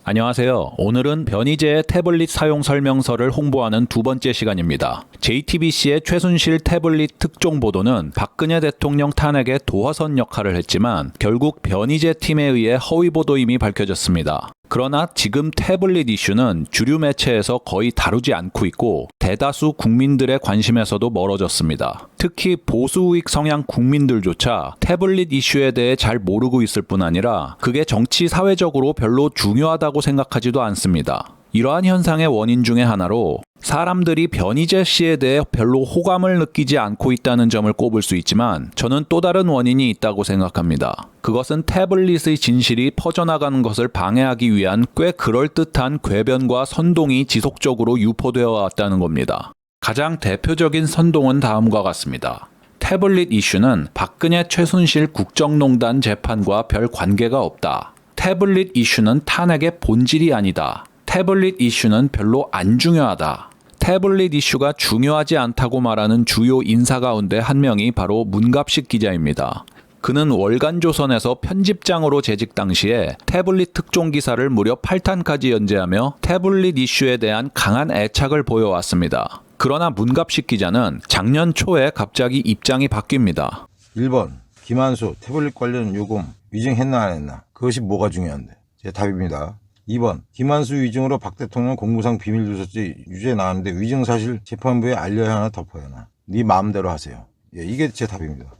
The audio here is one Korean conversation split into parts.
안녕하세요. 오늘은 변희재의 태블릿 사용 설명서를 홍보하는 두 번째 시간입니다. JTBC의 최순실 태블릿 특종 보도는 박근혜 대통령 탄핵의 도화선 역할을 했지만 결국 변희재 팀에 의해 허위 보도임이 밝혀졌습니다. 그러나 지금 태블릿 이슈는 주류 매체에서 거의 다루지 않고 있고 대다수 국민들의 관심에서도 멀어졌습니다. 특히 보수 우익 성향 국민들조차 태블릿 이슈에 대해 잘 모르고 있을 뿐 아니라 그게 정치 사회적으로 별로 중요하다고 생각하지도 않습니다. 이러한 현상의 원인 중에 하나로 사람들이 변희재 씨에 대해 별로 호감을 느끼지 않고 있다는 점을 꼽을 수 있지만 저는 또 다른 원인이 있다고 생각합니다. 그것은 태블릿의 진실이 퍼져나가는 것을 방해하기 위한 꽤 그럴듯한 궤변과 선동이 지속적으로 유포되어 왔다는 겁니다. 가장 대표적인 선동은 다음과 같습니다. 태블릿 이슈는 박근혜 최순실 국정농단 재판과 별 관계가 없다. 태블릿 이슈는 탄핵의 본질이 아니다. 태블릿 이슈는 별로 안 중요하다. 태블릿 이슈가 중요하지 않다고 말하는 주요 인사 가운데 한 명이 바로 문갑식 기자입니다. 그는 월간조선에서 편집장으로 재직 당시에 태블릿 특종 기사를 무려 8탄까지 연재하며 태블릿 이슈에 대한 강한 애착을 보여왔습니다. 그러나 문갑식 기자는 작년 초에 갑자기 입장이 바뀝니다. 1번 김한수 태블릿 관련 요금 위증했나 안 했나? 그것이 뭐가 중요한데? 제 답입니다. 2번 김한수 위증으로 박 대통령 공무상 비밀누설죄 유죄 나왔는데 위증 사실 재판부에 알려야 하나 덮어야 하나? 네 마음대로 하세요. 이게 제 답입니다.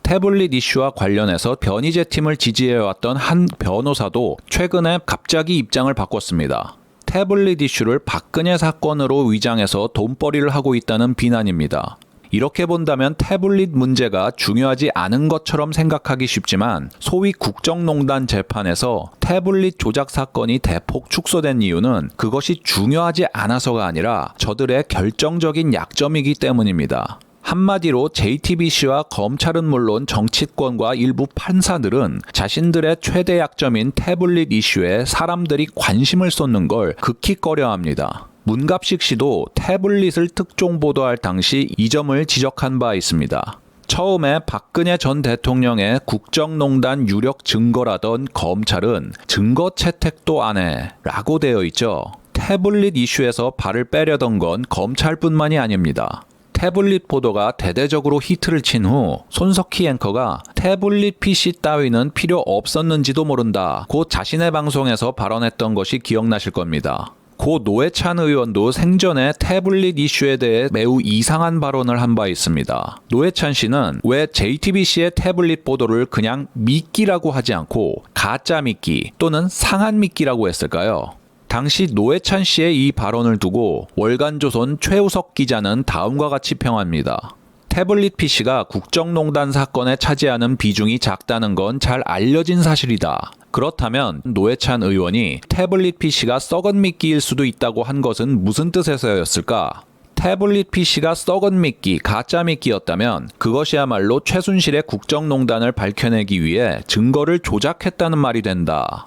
태블릿 이슈와 관련해서 변희재 팀을 지지해왔던 한 변호사도 최근에 갑자기 입장을 바꿨습니다. 태블릿 이슈를 박근혜 사건으로 위장해서 돈벌이를 하고 있다는 비난입니다. 이렇게 본다면 태블릿 문제가 중요하지 않은 것처럼 생각하기 쉽지만 소위 국정농단 재판에서 태블릿 조작 사건이 대폭 축소된 이유는 그것이 중요하지 않아서가 아니라 저들의 결정적인 약점이기 때문입니다. 한마디로 JTBC와 검찰은 물론 정치권과 일부 판사들은 자신들의 최대 약점인 태블릿 이슈에 사람들이 관심을 쏟는 걸 극히 꺼려합니다. 문갑식 씨도 태블릿을 특종 보도할 당시 이 점을 지적한 바 있습니다. 처음에 박근혜 전 대통령의 국정농단 유력 증거라던 검찰은 증거 채택도 안 해 라고 되어 있죠. 태블릿 이슈에서 발을 빼려던 건 검찰뿐만이 아닙니다. 태블릿 보도가 대대적으로 히트를 친 후 손석희 앵커가 태블릿 PC 따위는 필요 없었는지도 모른다 고 자신의 방송에서 발언했던 것이 기억나실 겁니다. 고 노회찬 의원도 생전에 태블릿 이슈에 대해 매우 이상한 발언을 한 바 있습니다. 노회찬 씨는 왜 JTBC의 태블릿 보도를 그냥 미끼라고 하지 않고 가짜 미끼 또는 상한 미끼라고 했을까요? 당시 노회찬 씨의 이 발언을 두고 월간조선 최우석 기자는 다음과 같이 평합니다. 태블릿 PC가 국정농단 사건에 차지하는 비중이 작다는 건 잘 알려진 사실이다. 그렇다면 노회찬 의원이 태블릿 PC가 썩은 미끼일 수도 있다고 한 것은 무슨 뜻에서였을까? 태블릿 PC가 썩은 미끼, 가짜 미끼였다면 그것이야말로 최순실의 국정농단을 밝혀내기 위해 증거를 조작했다는 말이 된다.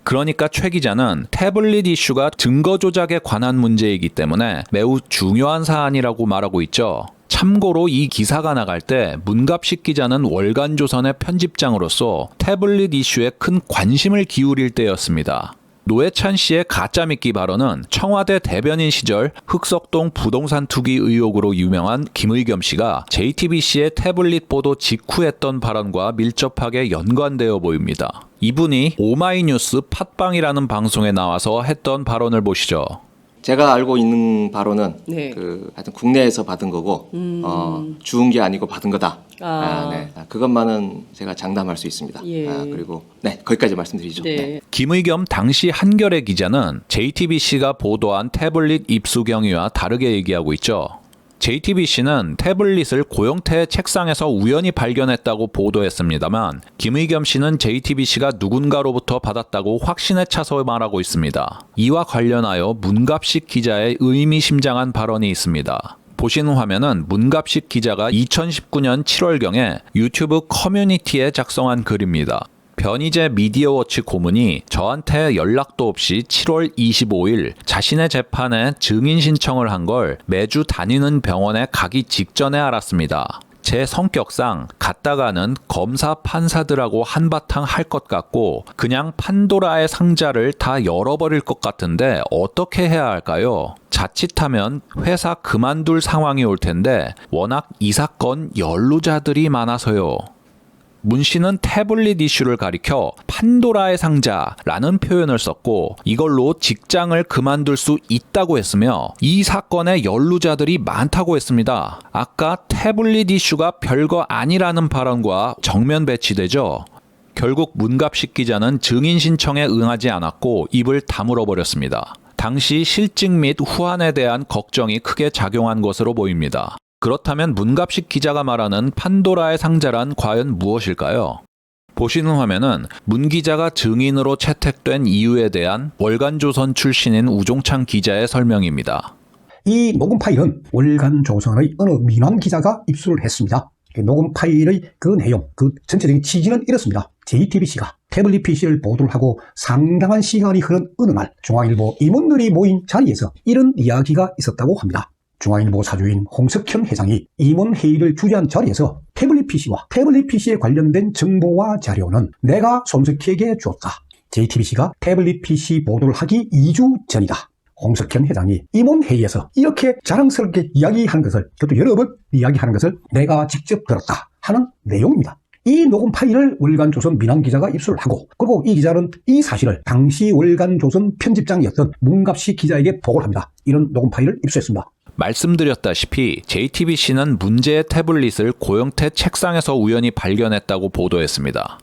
그러니까 최 기자는 태블릿 이슈가 증거 조작에 관한 문제이기 때문에 매우 중요한 사안이라고 말하고 있죠. 참고로 이 기사가 나갈 때 문갑식 기자는 월간조선의 편집장으로서 태블릿 이슈에 큰 관심을 기울일 때였습니다. 노회찬 씨의 가짜미끼 발언은 청와대 대변인 시절 흑석동 부동산 투기 의혹으로 유명한 김의겸 씨가 JTBC의 태블릿 보도 직후 했던 발언과 밀접하게 연관되어 보입니다. 이분이 오마이뉴스 팟빵이라는 방송에 나와서 했던 발언을 보시죠. 제가 알고 있는 바로는 네. 하여튼 국내에서 받은 거고 주운 게 아니고 받은 거다. 네. 그것만은 제가 장담할 수 있습니다. 예. 그리고 네, 거기까지 말씀드리죠. 네. 네. 김의겸 당시 한겨레 기자는 JTBC가 보도한 태블릿 입수 경위와 다르게 얘기하고 있죠. JTBC는 태블릿을 고영태의 책상에서 우연히 발견했다고 보도했습니다만 김의겸 씨는 JTBC가 누군가로부터 받았다고 확신에 차서 말하고 있습니다. 이와 관련하여 문갑식 기자의 의미심장한 발언이 있습니다. 보시는 화면은 문갑식 기자가 2019년 7월경에 유튜브 커뮤니티에 작성한 글입니다. 변희재 미디어워치 고문이 저한테 연락도 없이 7월 25일 자신의 재판에 증인 신청을 한 걸 매주 다니는 병원에 가기 직전에 알았습니다. 제 성격상 갔다가는 검사 판사들하고 한바탕 할 것 같고 그냥 판도라의 상자를 다 열어버릴 것 같은데 어떻게 해야 할까요? 자칫하면 회사 그만둘 상황이 올 텐데 워낙 이 사건 연루자들이 많아서요. 문 씨는 태블릿 이슈를 가리켜 판도라의 상자라는 표현을 썼고 이걸로 직장을 그만둘 수 있다고 했으며 이 사건의 연루자들이 많다고 했습니다. 아까 태블릿 이슈가 별거 아니라는 발언과 정면 배치되죠. 결국 문갑식 기자는 증인 신청에 응하지 않았고 입을 다물어 버렸습니다. 당시 실직 및 후환에 대한 걱정이 크게 작용한 것으로 보입니다. 그렇다면 문갑식 기자가 말하는 판도라의 상자란 과연 무엇일까요? 보시는 화면은 문 기자가 증인으로 채택된 이유에 대한 월간조선 출신인 우종찬 기자의 설명입니다. 이 녹음 파일은 월간조선의 어느 민환 기자가 입수를 했습니다. 녹음 파일의 그 내용, 그 전체적인 취지는 이렇습니다. JTBC가 태블릿 PC를 보도를 하고 상당한 시간이 흐른 어느 날 중앙일보 임원들이 모인 자리에서 이런 이야기가 있었다고 합니다. 중앙일보 사주인 홍석현 회장이 임원회의를 주재한 자리에서 태블릿 PC와 태블릿 PC에 관련된 정보와 자료는 내가 손석희에게 주었다. JTBC가 태블릿 PC 보도를 하기 2주 전이다. 홍석현 회장이 임원회의에서 이렇게 자랑스럽게 이야기하는 것을, 그것도 여러 번 이야기하는 것을 내가 직접 들었다 하는 내용입니다. 이 녹음 파일을 월간조선 민환 기자가 입수를 하고, 그리고 이 기자는 이 사실을 당시 월간조선 편집장이었던 문갑식 기자에게 보고를 합니다. 이런 녹음 파일을 입수했습니다. 말씀드렸다시피 JTBC는 문제의 태블릿을 고영태 책상에서 우연히 발견했다고 보도했습니다.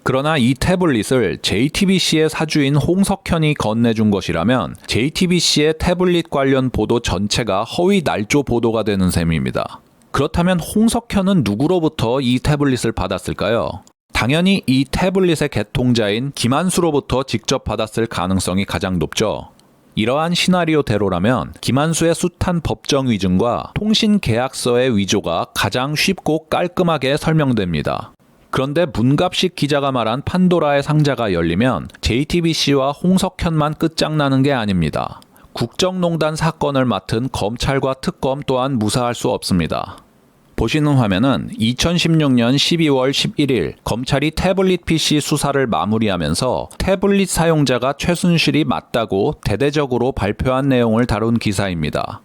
그러나 이 태블릿을 JTBC의 사주인 홍석현이 건네준 것이라면 JTBC의 태블릿 관련 보도 전체가 허위 날조 보도가 되는 셈입니다. 그렇다면 홍석현은 누구로부터 이 태블릿을 받았을까요? 당연히 이 태블릿의 개통자인 김한수로부터 직접 받았을 가능성이 가장 높죠. 이러한 시나리오대로라면 김한수의 숱한 법정 위증과 통신계약서의 위조가 가장 쉽고 깔끔하게 설명됩니다. 그런데 문갑식 기자가 말한 판도라의 상자가 열리면 JTBC와 홍석현만 끝장나는 게 아닙니다. 국정농단 사건을 맡은 검찰과 특검 또한 무사할 수 없습니다. 보시는 화면은 2016년 12월 11일 검찰이 태블릿 PC 수사를 마무리하면서 태블릿 사용자가 최순실이 맞다고 대대적으로 발표한 내용을 다룬 기사입니다.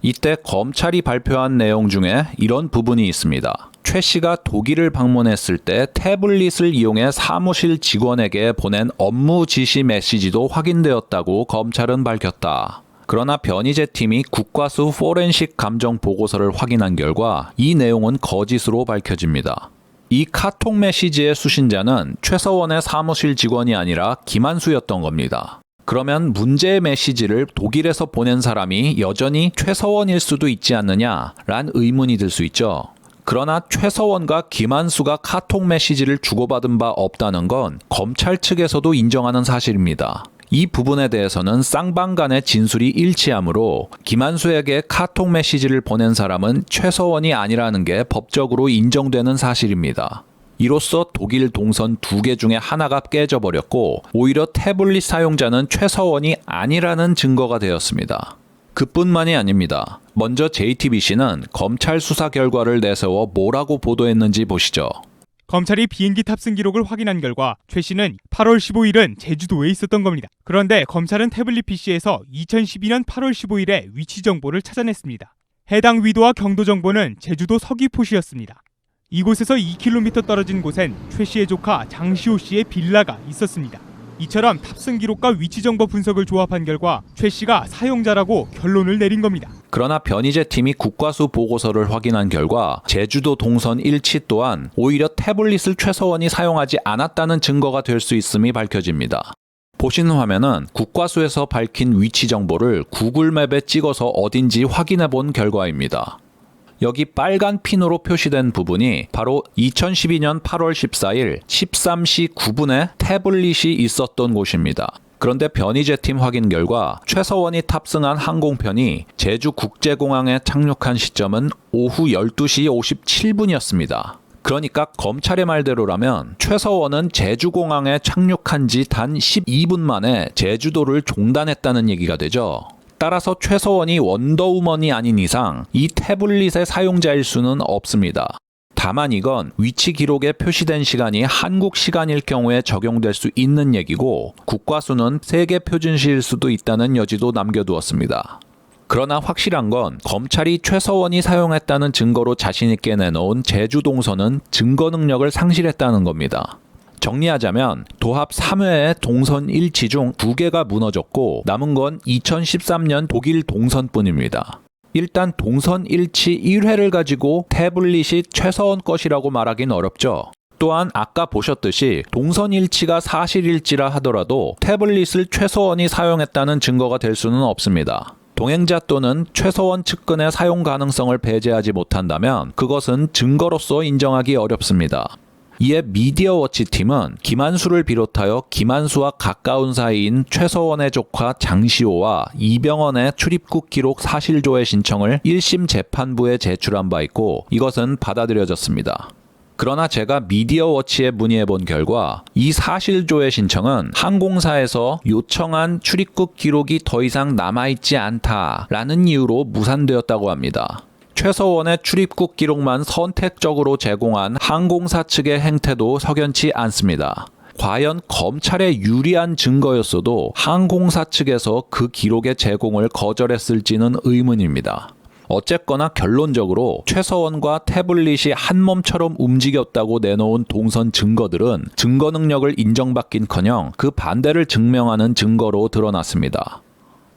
이때 검찰이 발표한 내용 중에 이런 부분이 있습니다. 최 씨가 독일을 방문했을 때 태블릿을 이용해 사무실 직원에게 보낸 업무 지시 메시지도 확인되었다고 검찰은 밝혔다. 그러나 변희재팀이 국과수 포렌식 감정 보고서를 확인한 결과 이 내용은 거짓으로 밝혀집니다. 이 카톡 메시지의 수신자는 최서원의 사무실 직원이 아니라 김한수였던 겁니다. 그러면 문제의 메시지를 독일에서 보낸 사람이 여전히 최서원일 수도 있지 않느냐란 의문이 들 수 있죠. 그러나 최서원과 김한수가 카톡 메시지를 주고받은 바 없다는 건 검찰 측에서도 인정하는 사실입니다. 이 부분에 대해서는 쌍방 간의 진술이 일치하므로 김한수에게 카톡 메시지를 보낸 사람은 최서원이 아니라는 게 법적으로 인정되는 사실입니다. 이로써 독일 동선 2개 중에 하나가 깨져버렸고 오히려 태블릿 사용자는 최서원이 아니라는 증거가 되었습니다. 그뿐만이 아닙니다. 먼저 JTBC는 검찰 수사 결과를 내세워 뭐라고 보도했는지 보시죠. 검찰이 비행기 탑승 기록을 확인한 결과 최 씨는 8월 15일은 제주도에 있었던 겁니다. 그런데 검찰은 태블릿 PC에서 2012년 8월 15일에 위치 정보를 찾아냈습니다. 해당 위도와 경도 정보는 제주도 서귀포시였습니다. 이곳에서 2km 떨어진 곳엔 최 씨의 조카 장시호 씨의 빌라가 있었습니다. 이처럼 탑승 기록과 위치 정보 분석을 조합한 결과 최 씨가 사용자라고 결론을 내린 겁니다. 그러나 변희재팀이 국과수 보고서를 확인한 결과 제주도 동선 일치 또한 오히려 태블릿을 최서원이 사용하지 않았다는 증거가 될 수 있음이 밝혀집니다. 보시는 화면은 국과수에서 밝힌 위치 정보를 구글맵에 찍어서 어딘지 확인해 본 결과입니다. 여기 빨간 핀으로 표시된 부분이 바로 2012년 8월 14일 13시 9분에 태블릿이 있었던 곳입니다. 그런데 변희재팀 확인 결과 최서원이 탑승한 항공편이 제주국제공항에 착륙한 시점은 오후 12시 57분이었습니다. 그러니까 검찰의 말대로라면 최서원은 제주공항에 착륙한 지 단 12분 만에 제주도를 종단했다는 얘기가 되죠. 따라서 최서원이 원더우먼이 아닌 이상 이 태블릿의 사용자일 수는 없습니다. 다만 이건 위치 기록에 표시된 시간이 한국 시간일 경우에 적용될 수 있는 얘기고 국과수는 세계 표준시일 수도 있다는 여지도 남겨두었습니다. 그러나 확실한 건 검찰이 최서원이 사용했다는 증거로 자신있게 내놓은 제주 동선은 증거 능력을 상실했다는 겁니다. 정리하자면 도합 3회의 동선 일치 중 2개가 무너졌고 남은 건 2013년 독일 동선뿐입니다. 일단 동선 일치 1회를 가지고 태블릿이 최서원 것이라고 말하긴 어렵죠. 또한 아까 보셨듯이 동선 일치가 사실일지라 하더라도 태블릿을 최서원이 사용했다는 증거가 될 수는 없습니다. 동행자 또는 최서원 측근의 사용 가능성을 배제하지 못한다면 그것은 증거로서 인정하기 어렵습니다. 이에 미디어워치 팀은 김한수를 비롯하여 김한수와 가까운 사이인 최서원의 조카 장시호와 이병헌의 출입국 기록 사실조회 신청을 1심 재판부에 제출한 바 있고 이것은 받아들여졌습니다. 그러나 제가 미디어워치에 문의해본 결과 이 사실조회 신청은 항공사에서 요청한 출입국 기록이 더 이상 남아있지 않다라는 이유로 무산되었다고 합니다. 최서원의 출입국 기록만 선택적으로 제공한 항공사 측의 행태도 석연치 않습니다. 과연 검찰에 유리한 증거였어도 항공사 측에서 그 기록의 제공을 거절했을지는 의문입니다. 어쨌거나 결론적으로 최서원과 태블릿이 한 몸처럼 움직였다고 내놓은 동선 증거들은 증거 능력을 인정받긴커녕 그 반대를 증명하는 증거로 드러났습니다.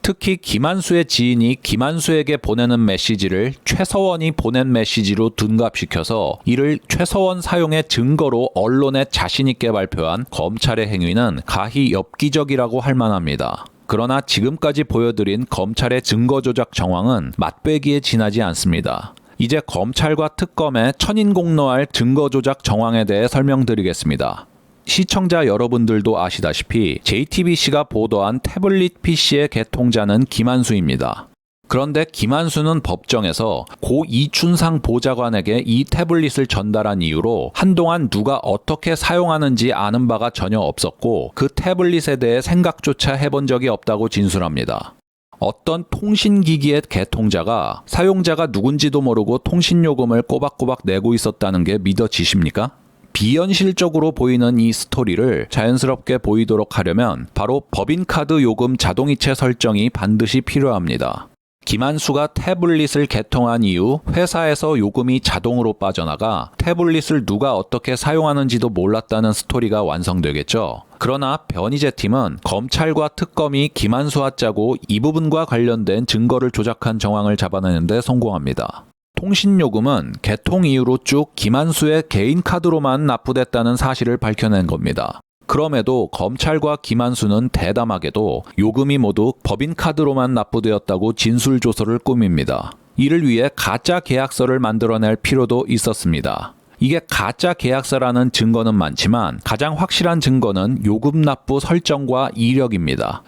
특히 김한수의 지인이 김한수에게 보내는 메시지를 최서원이 보낸 메시지로 둔갑시켜서 이를 최서원 사용의 증거로 언론에 자신있게 발표한 검찰의 행위는 가히 엽기적이라고 할 만합니다. 그러나 지금까지 보여드린 검찰의 증거 조작 정황은 맛배기에 지나지 않습니다. 이제 검찰과 특검의 천인공노할 증거 조작 정황에 대해 설명드리겠습니다. 시청자 여러분들도 아시다시피 JTBC가 보도한 태블릿 PC의 개통자는 김한수입니다. 그런데 김한수는 법정에서 고 이춘상 보좌관에게 이 태블릿을 전달한 이유로 한동안 누가 어떻게 사용하는지 아는 바가 전혀 없었고 그 태블릿에 대해 생각조차 해본 적이 없다고 진술합니다. 어떤 통신기기의 개통자가 사용자가 누군지도 모르고 통신요금을 꼬박꼬박 내고 있었다는 게 믿어지십니까? 비현실적으로 보이는 이 스토리를 자연스럽게 보이도록 하려면 바로 법인카드 요금 자동이체 설정이 반드시 필요합니다. 김한수가 태블릿을 개통한 이후 회사에서 요금이 자동으로 빠져나가 태블릿을 누가 어떻게 사용하는지도 몰랐다는 스토리가 완성되겠죠. 그러나 변희재팀은 검찰과 특검이 김한수와 짜고 이 부분과 관련된 증거를 조작한 정황을 잡아내는 데 성공합니다. 통신요금은 개통 이후로 쭉 김한수의 개인 카드로만 납부됐다는 사실을 밝혀낸 겁니다. 그럼에도 검찰과 김한수는 대담하게도 요금이 모두 법인카드로만 납부되었다고 진술조서를 꾸밉니다. 이를 위해 가짜 계약서를 만들어낼 필요도 있었습니다. 이게 가짜 계약서라는 증거는 많지만 가장 확실한 증거는 요금 납부 설정과 이력입니다.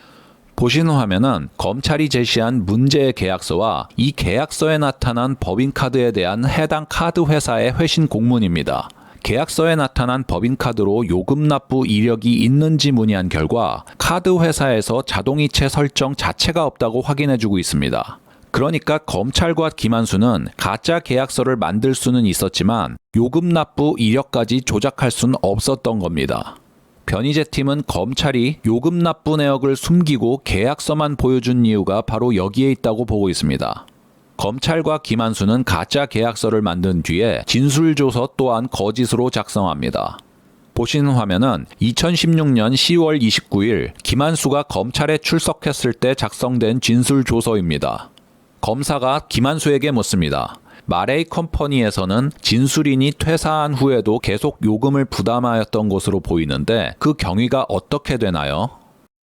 보시는 화면은 검찰이 제시한 문제의 계약서와 이 계약서에 나타난 법인카드에 대한 해당 카드 회사의 회신 공문입니다. 계약서에 나타난 법인카드로 요금 납부 이력이 있는지 문의한 결과 카드 회사에서 자동이체 설정 자체가 없다고 확인해주고 있습니다. 그러니까 검찰과 김한수는 가짜 계약서를 만들 수는 있었지만 요금 납부 이력까지 조작할 수는 없었던 겁니다. 변희재팀은 검찰이 요금 납부 내역을 숨기고 계약서만 보여준 이유가 바로 여기에 있다고 보고 있습니다. 검찰과 김한수는 가짜 계약서를 만든 뒤에 진술조서 또한 거짓으로 작성합니다. 보시는 화면은 2016년 10월 29일 김한수가 검찰에 출석했을 때 작성된 진술조서입니다. 검사가 김한수에게 묻습니다. 마레이 컴퍼니에서는 진술인이 퇴사한 후에도 계속 요금을 부담하였던 것으로 보이는데 그 경위가 어떻게 되나요?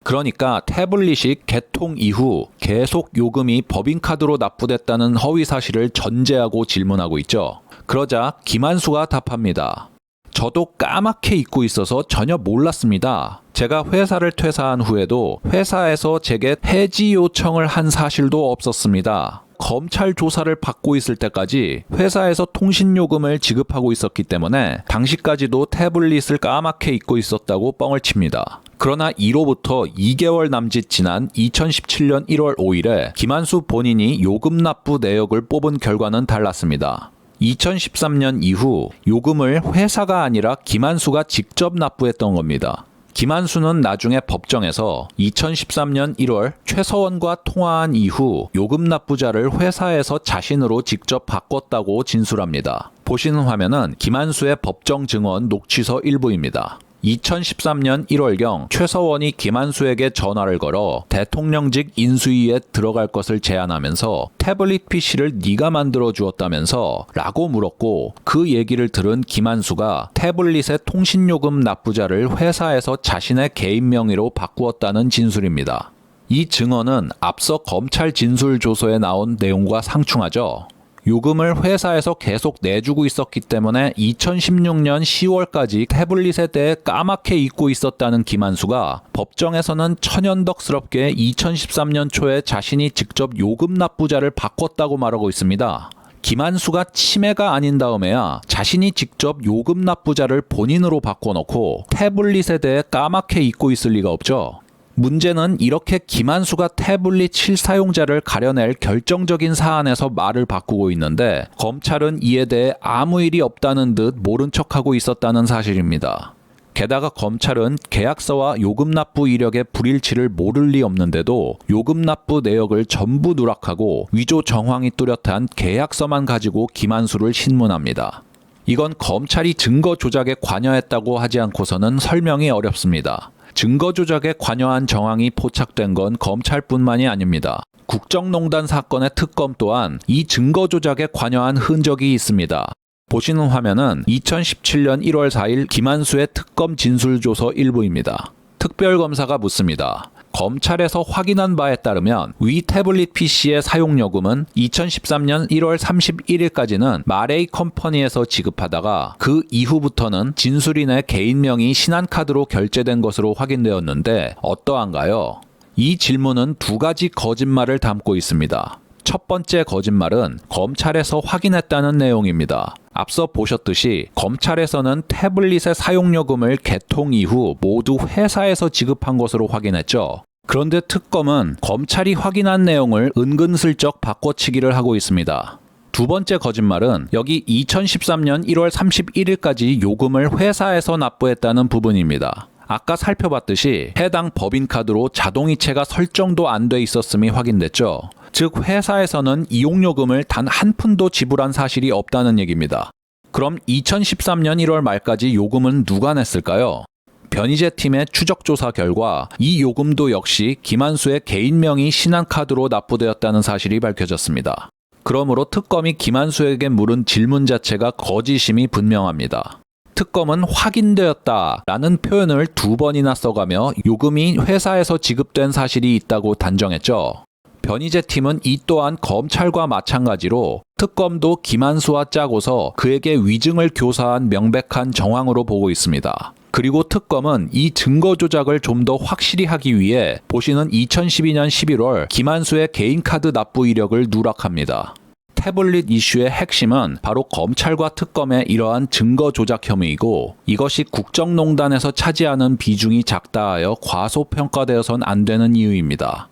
그러니까 태블릿이 개통 이후 계속 요금이 법인카드로 납부됐다는 허위 사실을 전제하고 질문하고 있죠. 그러자 김한수가 답합니다. 저도 까맣게 잊고 있어서 전혀 몰랐습니다. 제가 회사를 퇴사한 후에도 회사에서 제게 해지 요청을 한 사실도 없었습니다. 검찰 조사를 받고 있을 때까지 회사에서 통신요금을 지급하고 있었기 때문에 당시까지도 태블릿을 까맣게 잊고 있었다고 뻥을 칩니다. 그러나 이로부터 2개월 남짓 지난 2017년 1월 5일에 김한수 본인이 요금 납부 내역을 뽑은 결과는 달랐습니다. 2013년 이후 요금을 회사가 아니라 김한수가 직접 납부했던 겁니다. 김한수는 나중에 법정에서 2013년 1월 최서원과 통화한 이후 요금 납부자를 회사에서 자신으로 직접 바꿨다고 진술합니다. 보시는 화면은 김한수의 법정 증언 녹취서 일부입니다. 2013년 1월경 최서원이 김한수에게 전화를 걸어 대통령직 인수위에 들어갈 것을 제안하면서 태블릿 PC를 네가 만들어 주었다면서 라고 물었고, 그 얘기를 들은 김한수가 태블릿의 통신요금 납부자를 회사에서 자신의 개인 명의로 바꾸었다는 진술입니다. 이 증언은 앞서 검찰 진술조서에 나온 내용과 상충하죠. 요금을 회사에서 계속 내주고 있었기 때문에 2016년 10월까지 태블릿에 대해 까맣게 잊고 있었다는 김한수가 법정에서는 천연덕스럽게 2013년 초에 자신이 직접 요금 납부자를 바꿨다고 말하고 있습니다. 김한수가 치매가 아닌 다음에야 자신이 직접 요금 납부자를 본인으로 바꿔놓고 태블릿에 대해 까맣게 잊고 있을 리가 없죠. 문제는 이렇게 김한수가 태블릿 실사용자를 가려낼 결정적인 사안에서 말을 바꾸고 있는데 검찰은 이에 대해 아무 일이 없다는 듯 모른 척하고 있었다는 사실입니다. 게다가 검찰은 계약서와 요금 납부 이력의 불일치를 모를 리 없는데도 요금 납부 내역을 전부 누락하고 위조 정황이 뚜렷한 계약서만 가지고 김한수를 신문합니다. 이건 검찰이 증거 조작에 관여했다고 하지 않고서는 설명이 어렵습니다. 증거 조작에 관여한 정황이 포착된 건 검찰뿐만이 아닙니다. 국정농단 사건의 특검 또한 이 증거 조작에 관여한 흔적이 있습니다. 보시는 화면은 2017년 1월 4일 김한수의 특검 진술조서 일부입니다. 특별검사가 묻습니다. 검찰에서 확인한 바에 따르면 위 태블릿 PC의 사용요금은 2013년 1월 31일까지는 마레이 컴퍼니에서 지급하다가 그 이후부터는 진술인의 개인 명의 신한카드로 결제된 것으로 확인되었는데 어떠한가요? 이 질문은 두 가지 거짓말을 담고 있습니다. 첫 번째 거짓말은 검찰에서 확인했다는 내용입니다. 앞서 보셨듯이 검찰에서는 태블릿의 사용요금을 개통 이후 모두 회사에서 지급한 것으로 확인했죠. 그런데 특검은 검찰이 확인한 내용을 은근슬쩍 바꿔치기를 하고 있습니다. 두 번째 거짓말은 여기 2013년 1월 31일까지 요금을 회사에서 납부했다는 부분입니다. 아까 살펴봤듯이 해당 법인카드로 자동이체가 설정도 안 돼 있었음이 확인됐죠. 즉 회사에서는 이용요금을 단 한 푼도 지불한 사실이 없다는 얘기입니다. 그럼 2013년 1월 말까지 요금은 누가 냈을까요? 변희재 팀의 추적조사 결과 이 요금도 역시 김한수의 개인 명의 신한카드로 납부되었다는 사실이 밝혀졌습니다. 그러므로 특검이 김한수에게 물은 질문 자체가 거짓임이 분명합니다. 특검은 확인되었다라는 표현을 2번이나 써가며 요금이 회사에서 지급된 사실이 있다고 단정했죠. 변희재 팀은 이 또한 검찰과 마찬가지로 특검도 김한수와 짜고서 그에게 위증을 교사한 명백한 정황으로 보고 있습니다. 그리고 특검은 이 증거 조작을 좀 더 확실히 하기 위해 보시는 2012년 11월 김한수의 개인카드 납부 이력을 누락합니다. 태블릿 이슈의 핵심은 바로 검찰과 특검의 이러한 증거 조작 혐의이고, 이것이 국정농단에서 차지하는 비중이 작다 하여 과소평가되어선 안 되는 이유입니다.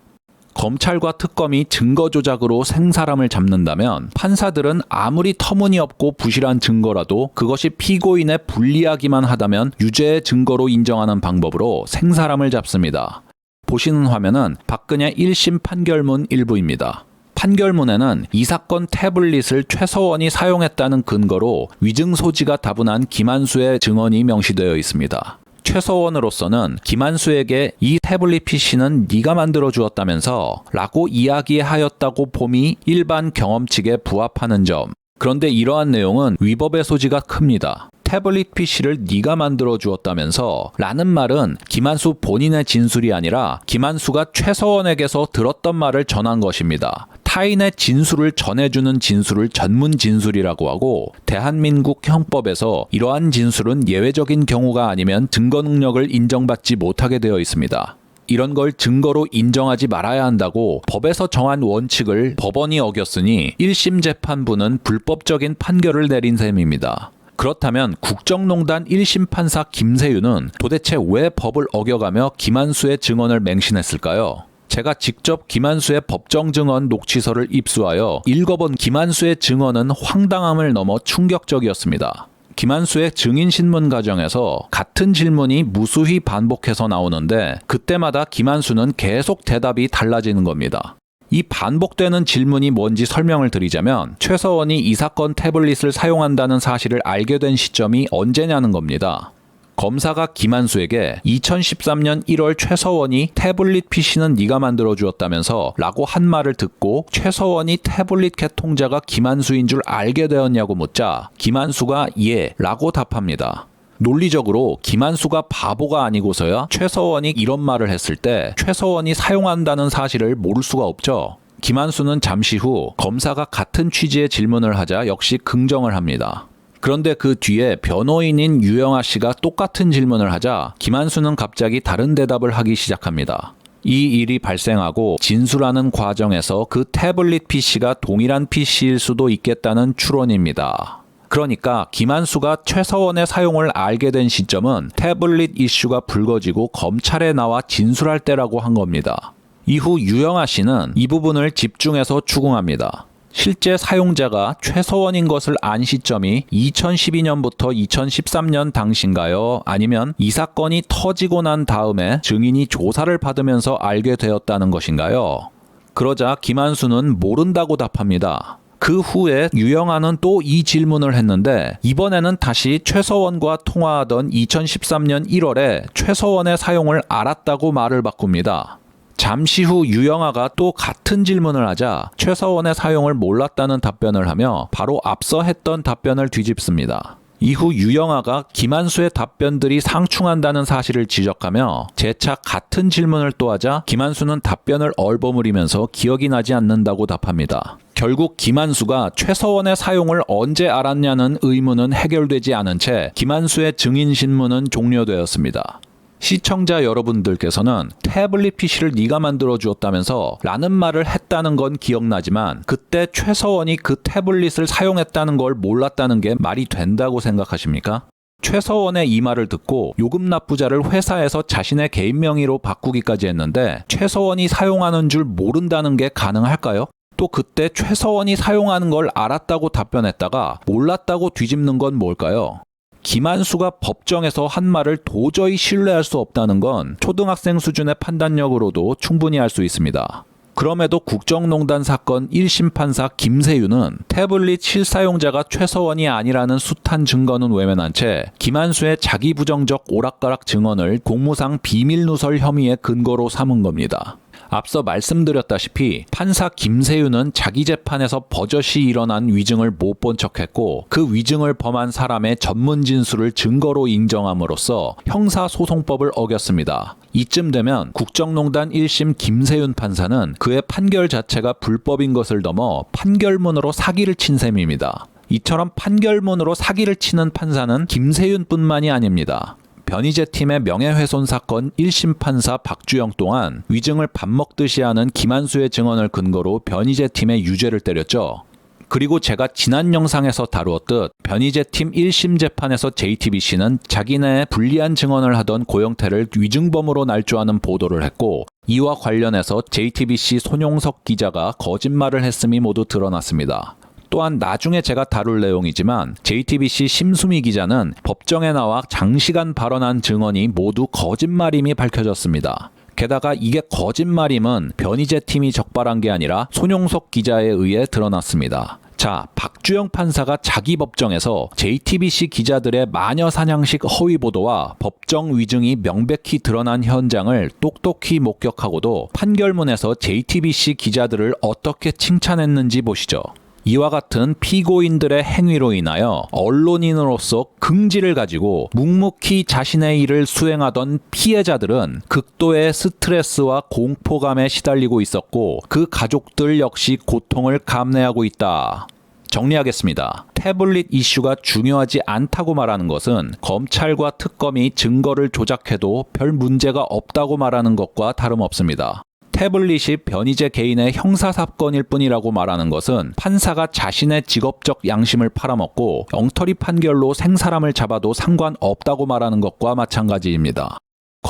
검찰과 특검이 증거 조작으로 생사람을 잡는다면 판사들은 아무리 터무니없고 부실한 증거라도 그것이 피고인에 불리하기만 하다면 유죄의 증거로 인정하는 방법으로 생사람을 잡습니다. 보시는 화면은 박근혜 1심 판결문 일부입니다. 판결문에는 이 사건 태블릿을 최서원이 사용했다는 근거로 위증 소지가 다분한 김한수의 증언이 명시되어 있습니다. 최서원으로서는 김한수에게 이 태블릿 PC는 네가 만들어 주었다면서 라고 이야기하였다고 봄이 일반 경험칙에 부합하는 점. 그런데 이러한 내용은 위법의 소지가 큽니다. 태블릿 PC를 네가 만들어 주었다면서 라는 말은 김한수 본인의 진술이 아니라 김한수가 최서원에게서 들었던 말을 전한 것입니다. 타인의 진술을 전해주는 진술을 전문 진술이라고 하고, 대한민국 형법에서 이러한 진술은 예외적인 경우가 아니면 증거 능력을 인정받지 못하게 되어 있습니다. 이런 걸 증거로 인정하지 말아야 한다고 법에서 정한 원칙을 법원이 어겼으니 1심 재판부는 불법적인 판결을 내린 셈입니다. 그렇다면 국정농단 1심 판사 김세윤은 도대체 왜 법을 어겨가며 김한수의 증언을 맹신했을까요? 제가 직접 김한수의 법정 증언 녹취서를 입수하여 읽어본 김한수의 증언은 황당함을 넘어 충격적이었습니다. 김한수의 증인신문 과정에서 같은 질문이 무수히 반복해서 나오는데 그때마다 김한수는 계속 대답이 달라지는 겁니다. 이 반복되는 질문이 뭔지 설명을 드리자면 최서원이 이 사건 태블릿을 사용한다는 사실을 알게 된 시점이 언제냐는 겁니다. 검사가 김한수에게 2013년 1월 최서원이 태블릿 PC는 네가 만들어 주었다면서 라고 한 말을 듣고 최서원이 태블릿 개통자가 김한수인 줄 알게 되었냐고 묻자 김한수가 예 라고 답합니다. 논리적으로 김한수가 바보가 아니고서야 최서원이 이런 말을 했을 때 최서원이 사용한다는 사실을 모를 수가 없죠. 김한수는 잠시 후 검사가 같은 취지의 질문을 하자 역시 긍정을 합니다. 그런데 그 뒤에 변호인인 유영아 씨가 똑같은 질문을 하자 김한수는 갑자기 다른 대답을 하기 시작합니다. 이 일이 발생하고 진술하는 과정에서 그 태블릿 PC가 동일한 PC일 수도 있겠다는 추론입니다. 그러니까 김한수가 최서원의 사용을 알게 된 시점은 태블릿 이슈가 불거지고 검찰에 나와 진술할 때라고 한 겁니다. 이후 유영아 씨는 이 부분을 집중해서 추궁합니다. 실제 사용자가 최서원인 것을 안 시점이 2012년부터 2013년 당시인가요? 아니면 이 사건이 터지고 난 다음에 증인이 조사를 받으면서 알게 되었다는 것인가요? 그러자 김한수는 모른다고 답합니다. 그 후에 유영아는 또 이 질문을 했는데 이번에는 다시 최서원과 통화하던 2013년 1월에 최서원의 사용을 알았다고 말을 바꿉니다. 잠시 후 유영아가 또 같은 질문을 하자 최서원의 사용을 몰랐다는 답변을 하며 바로 앞서 했던 답변을 뒤집습니다. 이후 유영아가 김한수의 답변들이 상충한다는 사실을 지적하며 재차 같은 질문을 또 하자 김한수는 답변을 얼버무리면서 기억이 나지 않는다고 답합니다. 결국 김한수가 최서원의 사용을 언제 알았냐는 의문은 해결되지 않은 채 김한수의 증인신문은 종료되었습니다. 시청자 여러분들께서는 태블릿 PC를 네가 만들어 주었다면서 라는 말을 했다는 건 기억나지만 그때 최서원이 그 태블릿을 사용했다는 걸 몰랐다는 게 말이 된다고 생각하십니까? 최서원의 이 말을 듣고 요금 납부자를 회사에서 자신의 개인 명의로 바꾸기까지 했는데 최서원이 사용하는 줄 모른다는 게 가능할까요? 또 그때 최서원이 사용하는 걸 알았다고 답변했다가 몰랐다고 뒤집는 건 뭘까요? 김한수가 법정에서 한 말을 도저히 신뢰할 수 없다는 건 초등학생 수준의 판단력으로도 충분히 알 수 있습니다. 그럼에도 국정농단 사건 1심 판사 김세윤은 태블릿 실사용자가 최서원이 아니라는 숱한 증거는 외면한 채 김한수의 자기 부정적 오락가락 증언을 공무상 비밀누설 혐의의 근거로 삼은 겁니다. 앞서 말씀드렸다시피 판사 김세윤은 자기 재판에서 버젓이 일어난 위증을 못 본 척했고 그 위증을 범한 사람의 전문 진술을 증거로 인정함으로써 형사소송법을 어겼습니다. 이쯤 되면 국정농단 1심 김세윤 판사는 그의 판결 자체가 불법인 것을 넘어 판결문으로 사기를 친 셈입니다. 이처럼 판결문으로 사기를 치는 판사는 김세윤뿐만이 아닙니다. 변희재 팀의 명예훼손 사건 1심 판사 박주영 또한 위증을 밥 먹듯이 하는 김한수의 증언을 근거로 변희재 팀의 유죄를 때렸죠. 그리고 제가 지난 영상에서 다루었듯 변희재 팀 1심 재판에서 JTBC는 자기네의 불리한 증언을 하던 고영태를 위증범으로 날조하는 보도를 했고 이와 관련해서 JTBC 손용석 기자가 거짓말을 했음이 모두 드러났습니다. 또한 나중에 제가 다룰 내용이지만 JTBC 심수미 기자는 법정에 나와 장시간 발언한 증언이 모두 거짓말임이 밝혀졌습니다. 게다가 이게 거짓말임은 변희재 팀이 적발한 게 아니라 손용석 기자에 의해 드러났습니다. 자, 박주영 판사가 자기 법정에서 JTBC 기자들의 마녀 사냥식 허위 보도와 법정 위증이 명백히 드러난 현장을 똑똑히 목격하고도 판결문에서 JTBC 기자들을 어떻게 칭찬했는지 보시죠. 이와 같은 피고인들의 행위로 인하여 언론인으로서 긍지를 가지고 묵묵히 자신의 일을 수행하던 피해자들은 극도의 스트레스와 공포감에 시달리고 있었고 그 가족들 역시 고통을 감내하고 있다. 정리하겠습니다. 태블릿 이슈가 중요하지 않다고 말하는 것은 검찰과 특검이 증거를 조작해도 별 문제가 없다고 말하는 것과 다름없습니다. 태블릿이 변희재 개인의 형사사건일 뿐이라고 말하는 것은 판사가 자신의 직업적 양심을 팔아먹고 엉터리 판결로 생사람을 잡아도 상관없다고 말하는 것과 마찬가지입니다.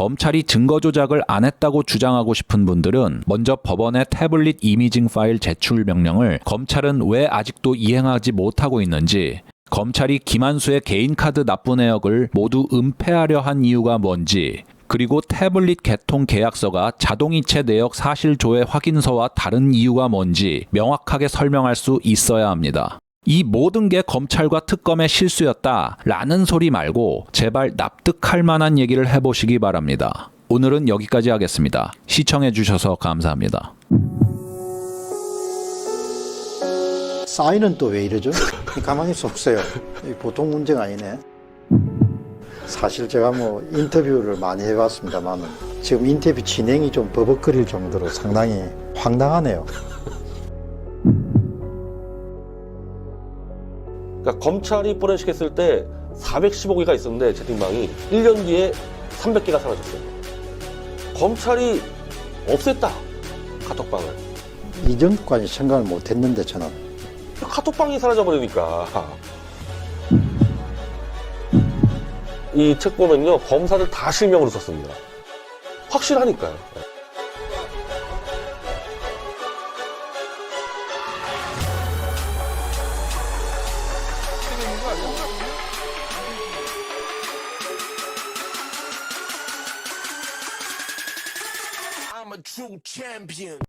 검찰이 증거 조작을 안 했다고 주장하고 싶은 분들은 먼저 법원의 태블릿 이미징 파일 제출 명령을 검찰은 왜 아직도 이행하지 못하고 있는지, 검찰이 김한수의 개인 카드 납부 내역을 모두 은폐하려 한 이유가 뭔지, 그리고 태블릿 개통 계약서가 자동이체 내역 사실 조회 확인서와 다른 이유가 뭔지 명확하게 설명할 수 있어야 합니다. 이 모든 게 검찰과 특검의 실수였다라는 소리 말고 제발 납득할 만한 얘기를 해보시기 바랍니다. 오늘은 여기까지 하겠습니다. 시청해주셔서 감사합니다. 사인은 또 왜 이러죠? 가만히 있어보세요. 보통 문제가 아니네. 사실 제가 뭐 인터뷰를 많이 해봤습니다만 지금 인터뷰 진행이 좀 버벅거릴 정도로 상당히 황당하네요. 그러니까 검찰이 포렌식했을 때 415개가 있었는데 채팅방이 1년 뒤에 300개가 사라졌어요. 검찰이 없앴다, 카톡방을. 이전까지 생각을 못했는데 저는 카톡방이 사라져버리니까. 이 책 보면요, 검사들 다 실명으로 썼습니다. 확실하니까요. I'm a true champion.